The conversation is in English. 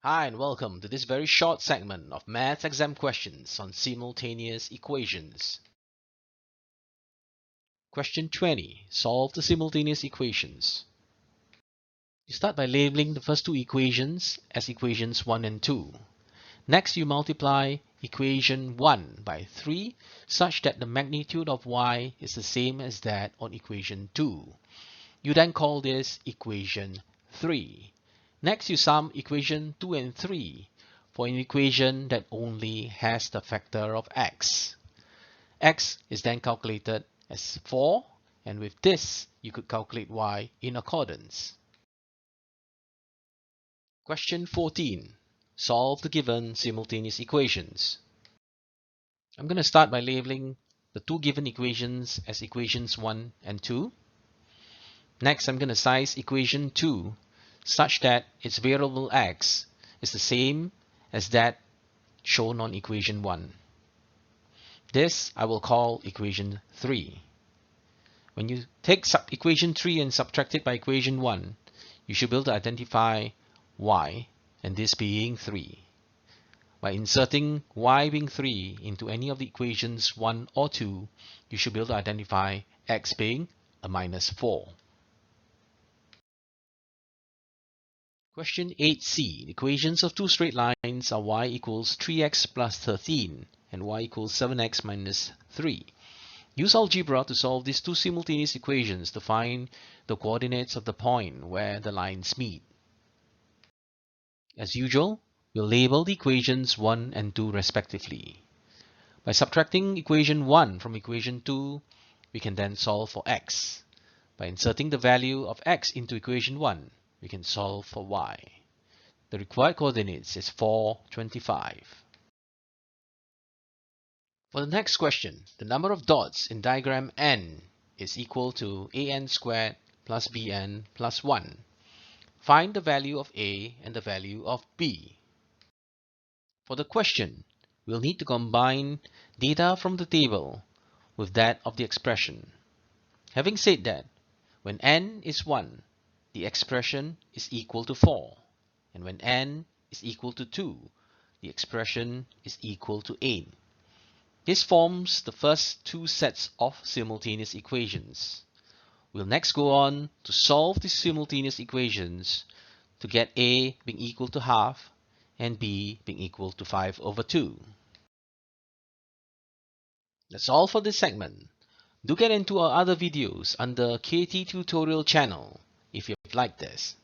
Hi and welcome to this very short segment of maths exam questions on simultaneous equations. Question 20. Solve the simultaneous equations. You start by labeling the first two equations as equations 1 and 2. Next you multiply equation 1 by 3 such that the magnitude of y is the same as that on equation 2. You then call this equation 3. Next you sum equation 2 and 3 for an equation that only has the factor of x. X is then calculated as 4, and with this you could calculate y in accordance. Question 14. Solve the given simultaneous equations. I'm going to start by labeling the two given equations as equations 1 and 2. Next, I'm going to size equation 2 such that its variable x is the same as that shown on equation 1. This I will call equation 3. When you take equation 3 and subtract it by equation 1, you should be able to identify y, and this being 3. By inserting y being 3 into any of the equations 1 or 2, you should be able to identify x being a minus 4. Question 8c. The equations of two straight lines are y equals 3x plus 13 and y equals 7x minus 3. Use algebra to solve these two simultaneous equations to find the coordinates of the point where the lines meet. As usual, we'll label the equations 1 and 2 respectively. By subtracting equation 1 from equation 2, we can then solve for x. By inserting the value of x into equation 1, we can solve for y. The required coordinates is 4, 25. For the next question, the number of dots in diagram n is equal to an squared plus bn plus 1. Find the value of a and the value of b. For the question, we'll need to combine data from the table with that of the expression. Having said that, when n is 1, the expression is equal to 4, and when n is equal to 2, the expression is equal to 8. This forms the first two sets of simultaneous equations. We'll next go on to solve these simultaneous equations to get a being equal to half and b being equal to 5 over 2. That's all for this segment. Do get into our other videos under KT Tutorial channel if you've liked this.